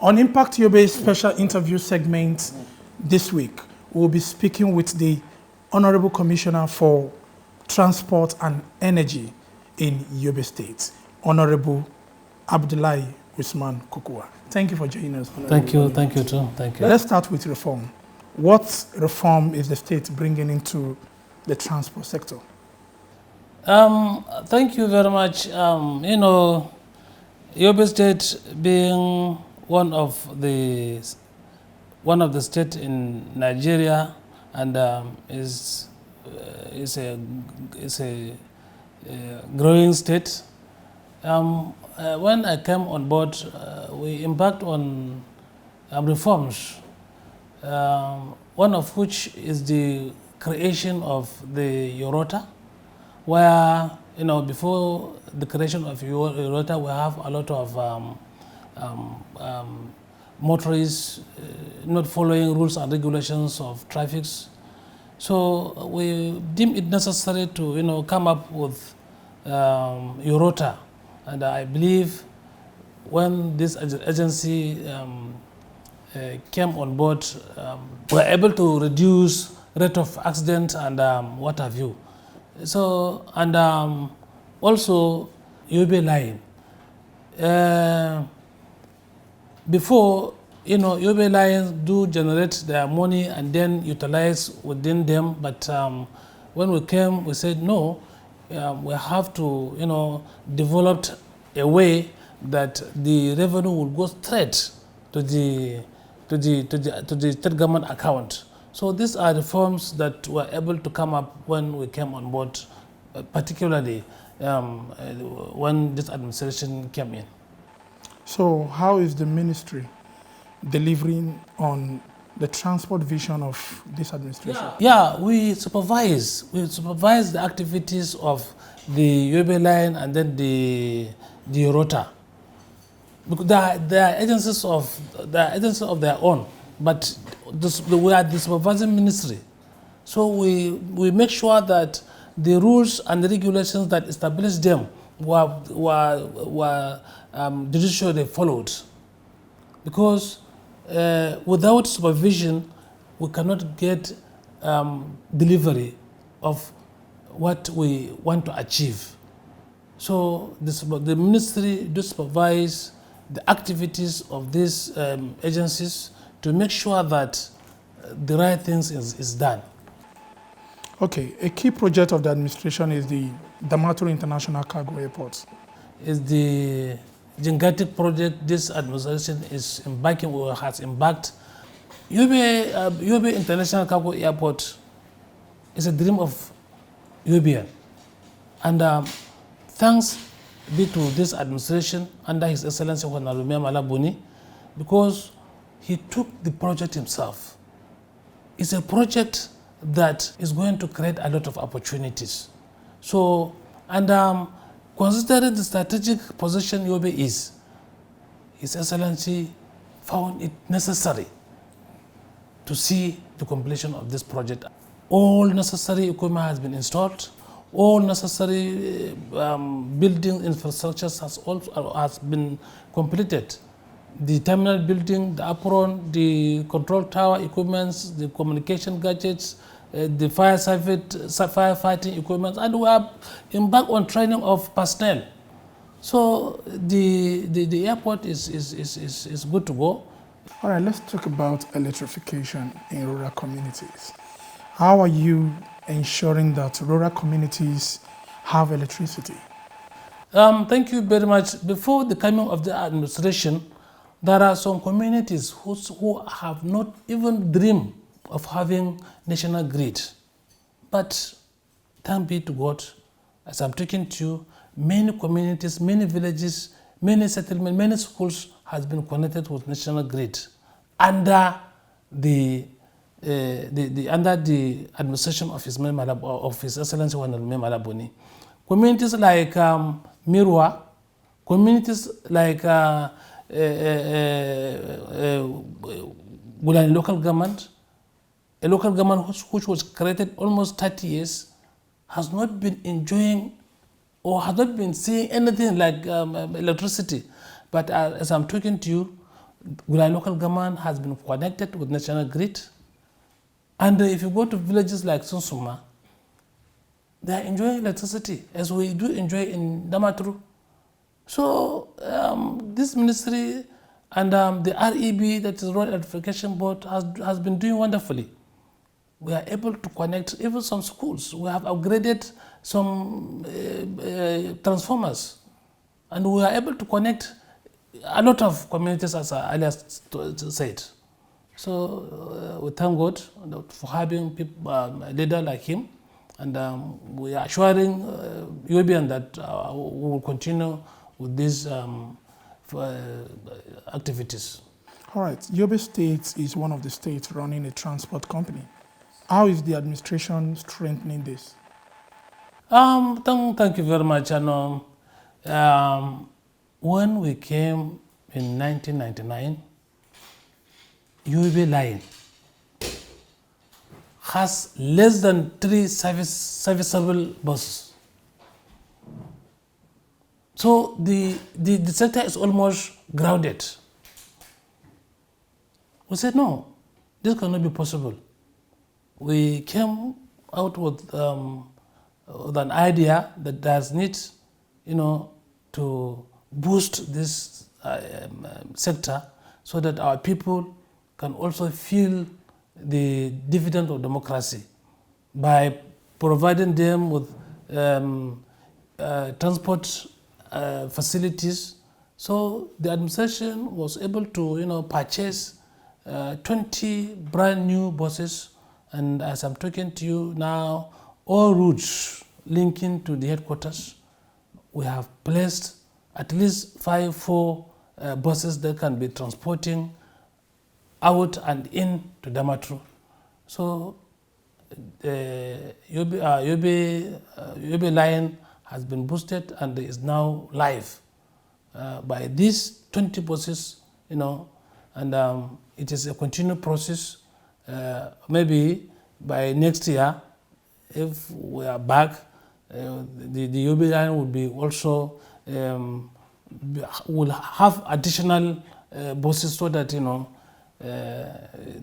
On Impact Yobe's special interview segment this week, we'll be speaking with the Honorable Commissioner for Transport and Energy in Yobe State, Honorable Abdullahi Usman Kukua. Thank you for joining us. Thank you too. Thank you. Let's start with reform. What reform is the state bringing into the transport sector? Thank you very much. Yobe State being one of the state in Nigeria, and is a growing state. When I came on board, we embarked on reforms. One of which is the creation of the Eurota, where before the creation of Eurota, we have a lot of motorists not following rules and regulations of traffic. So we deemed it necessary to come up with Eurota, and I believe when this agency came on board, we were able to reduce rate of accident and what have you. So, and also Yobe Line. Before, Yobe Lines do generate their money and then utilize within them, but when we came, we said no, we have to, develop a way that the revenue will go straight to the state government account. So these are reforms that were able to come up when we came on board, particularly when this administration came in. So how is the ministry delivering on the transport vision of this administration? Yeah, we supervise the activities of the Yobe Line and then the Eurota. Because they are agencies of their own, but we are the supervising ministry. So we make sure that the rules and the regulations that establish them were judicially followed. Because without supervision, we cannot get delivery of what we want to achieve. So the ministry does supervise the activities of these agencies to make sure that the right things is done. Okay, a key project of the administration is the Damaturu International Cargo Airport. Is the gigantic project this administration is embarking or has embarked. Yobe International Cargo Airport is a dream of Yobean. And thanks be to this administration under His Excellency Honorable Malabuni, because he took the project himself. It's a project that is going to create a lot of opportunities. So, and considering the strategic position Yobe is, His Excellency found it necessary to see the completion of this project. All necessary equipment has been installed. All necessary building infrastructures has been completed. The terminal building, the apron, the control tower equipments, the communication gadgets, the firefighting equipment, and we have embarked on training of personnel. So the airport is good to go. All right, let's talk about electrification in rural communities. How are you ensuring that rural communities have electricity? Thank you very much. Before the coming of the administration, there are some communities who have not even dreamed of having national grid. But thank be to God, as I'm talking to you, many communities, many villages, many settlements, many schools has been connected with national grid under the administration of His Excellency Honorable Malabuni. Communities like Mirwa, communities like Gulani local government, a local government which was created almost 30 years, has not been enjoying or has not been seeing anything like electricity. But as I'm talking to you, Gulai local government has been connected with national grid. And if you go to villages like Sunsuma, they are enjoying electricity as we do enjoy in Damaturu. So this ministry and the REB, that is Road Electrification Board, has been doing wonderfully. We are able to connect even some schools. We have upgraded some transformers, and we are able to connect a lot of communities, as I earlier said. So we thank God for having a leader like him, and we are assuring Yobian that we will continue with these activities. All right, Yobe State is one of the states running a transport company. How is the administration strengthening this? Thank you very much. And when we came in 1999, Yobe Line has less than 3 serviceable buses. So the sector is almost grounded. We said, no, this cannot be possible. We came out with an idea that there's need, to boost this sector so that our people can also feel the dividend of democracy by providing them with transport facilities. So the administration was able to, purchase 20 brand new buses, and as I'm talking to you now, all routes linking to the headquarters, we have placed at least 4 buses that can be transporting out and in to Damaturu. So Yobe Line has been boosted and is now live by these 20 buses, and it is a continued process. Maybe by next year, if we are back, the Yobe Line will be also will have additional buses so that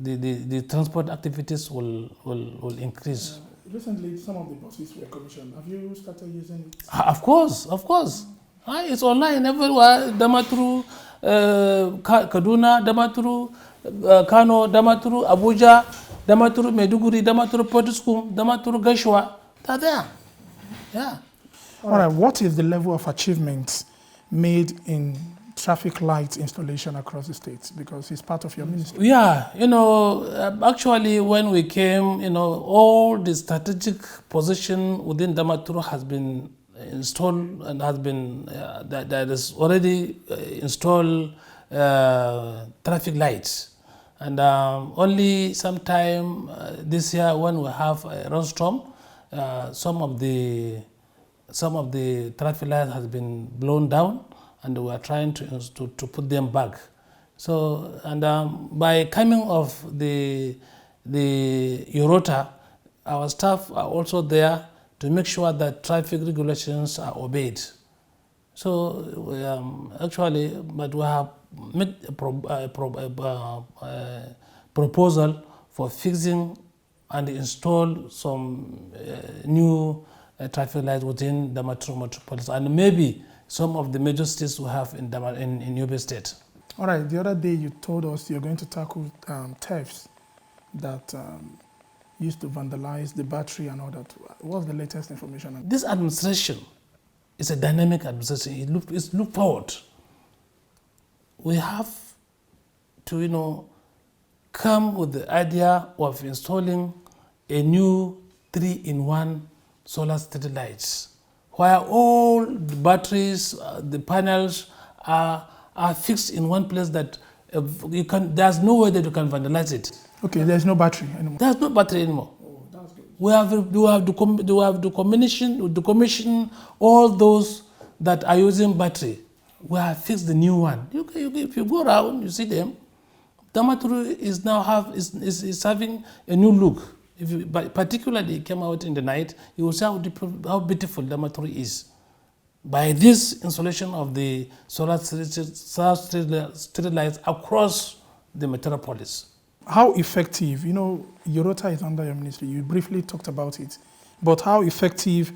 the transport activities will increase. Recently, some of the buses were commissioned. Have you started using it? Of course. It's online everywhere. Damaturu, Kaduna, Damaturu, Kano, Damaturu, Abuja, Damaturu, Meduguri, Damaturu, Potiskum, Damaturu, Gashua. They're there. Yeah. All right. What is the level of achievement made in traffic light installation across the states? Because it's part of your ministry. Yeah. Actually, when we came, all the strategic position within Damaturu has been installed and has been that is already installed traffic lights. And only sometime this year, when we have a rainstorm, some of the traffic lights has been blown down, and we are trying to put them back. So, and by coming of the Eurota, our staff are also there to make sure that traffic regulations are obeyed. So but we have made a proposal for fixing and install some new traffic lights within the metropolis, and maybe some of the major states we have in Yobe State. All right. The other day you told us you're going to tackle thefts that used to vandalize the battery and all that. What's the latest information? This administration is a dynamic administration. It's look forward. We have to, come with the idea of installing a new 3-in-1 solar street lights, where all the batteries, the panels are fixed in one place that there's no way that you can vandalize it. Okay, there's no battery anymore. There's no battery anymore. Oh, that's good. We have to commission all those that are using battery. We have fixed the new one. If you go around, you see them. Damaturu is now having a new look. If you particularly came out in the night, you will see how beautiful Damaturu is. by this installation of the solar street lights across the metropolis. How effective, Eurota is under your ministry, you briefly talked about it, but how effective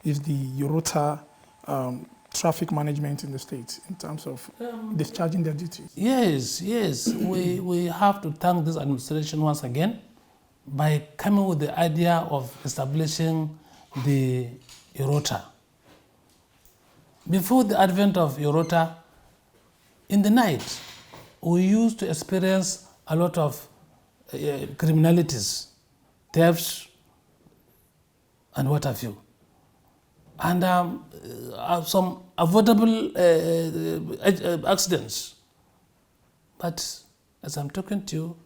is the Eurota traffic management in the state in terms of discharging their duties? Yes, we have to thank this administration once again by coming with the idea of establishing the Eurota. Before the advent of Eurota, in the night, we used to experience a lot of criminalities, thefts, and what have you. And some avoidable accidents. But as I'm talking to you,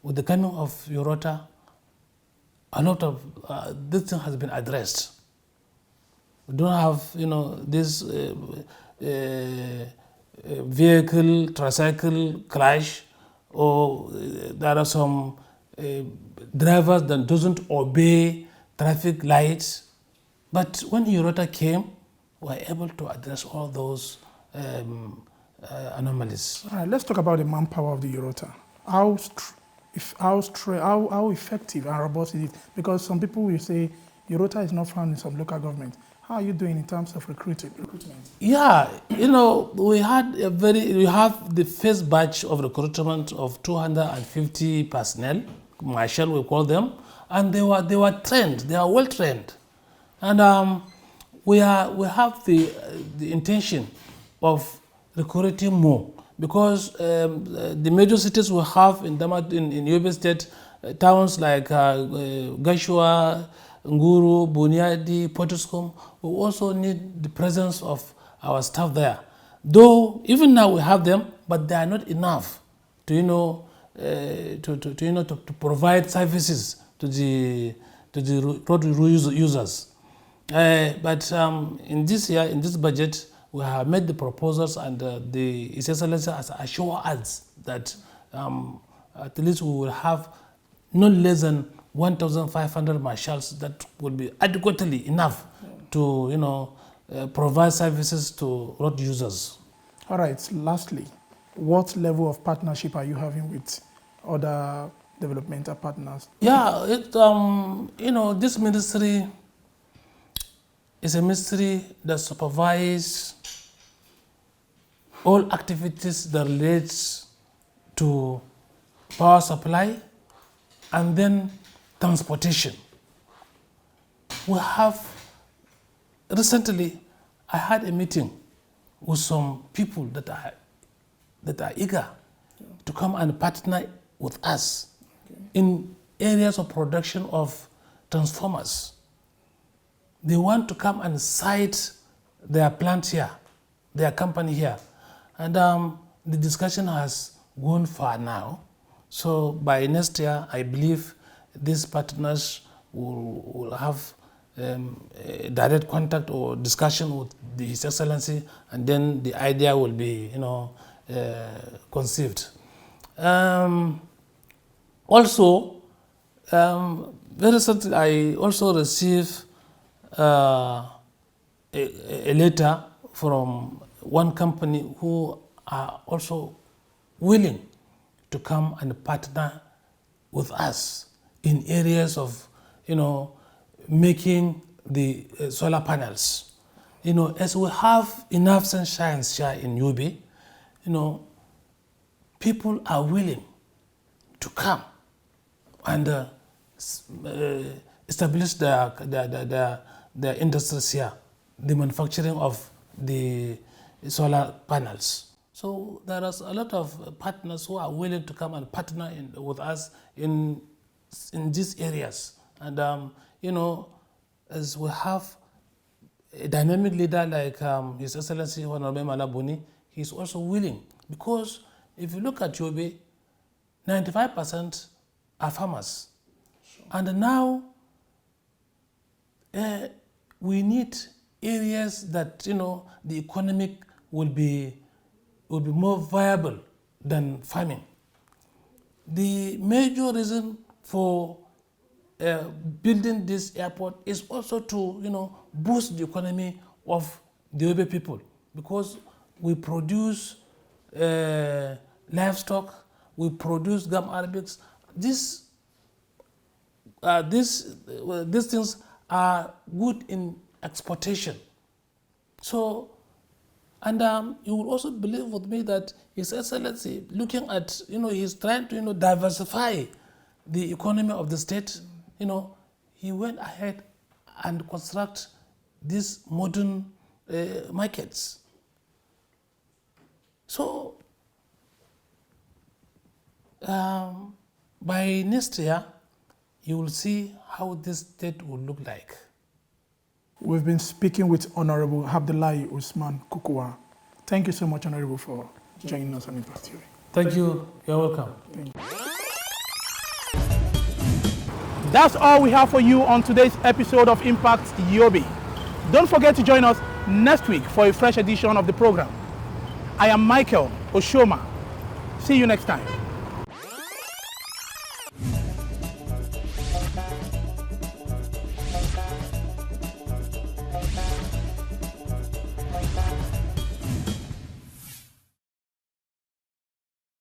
with the coming of Eurota, a lot of this thing has been addressed. We don't have, this vehicle, tricycle crash, or there are some drivers that doesn't obey traffic lights. But when Eurota came, we were able to address all those anomalies. All right, let's talk about the manpower of the Eurota. How effective and robust is it? Because some people will say Eurota is not found in some local government. How are you doing in terms of recruitment? Yeah, we have the first batch of recruitment of 250 personnel, marshal we call them, and they were trained. They are well trained, and we have the intention of recruiting more, because the major cities we have in Yobe State, towns like Gashua, Nguru, Bunyadi, Potoskum, we also need the presence of our staff there. Though even now we have them, but they are not enough to to provide services to the road users. But in this year, in this budget, we have made the proposals, and the His Excellency has assured us that at least we will have no less than 1,500 marshals that will be adequately enough to provide services to road users. All right, lastly, what level of partnership are you having with other developmental partners? Yeah, this ministry is a ministry that supervises all activities that relates to power supply and then transportation. We have recently, I had a meeting with some people that are eager to come and partner with us in areas of production of transformers. They want to come and site their plant here, their company here. And the discussion has gone far now. So by next year, I believe these partners will have a direct contact or discussion with His Excellency, and then the idea will be, conceived. Also, very recently, I also received a letter from one company who are also willing to come and partner with us in areas of, making the solar panels. As we have enough sunshine here in Yobe, people are willing to come and establish their industries here, the manufacturing of the solar panels. So there is a lot of partners who are willing to come and partner with us in these areas. And as we have a dynamic leader like His Excellency Honorable Malabuni, he's also willing, because if you look at Yobe, 95% are farmers. Sure. And now we need areas that the economic will be more viable than farming. The major reason for building this airport is also to boost the economy of the Yobe people, because we produce livestock, we produce gum arabics. These things are good in exportation. So, and you will also believe with me that His Excellency, looking at, he's trying to, diversify the economy of the state. He went ahead and construct these modern markets. So, by next year, you will see how this state will look like. We've been speaking with Honorable Abdullahi Usman Kukuwa. Thank you so much, Honorable, for joining us on Impact TV. Thank you. You're welcome. Thank you. That's all we have for you on today's episode of Impact Yobe. Don't forget to join us next week for a fresh edition of the program. I am Michael Oshoma. See you next time.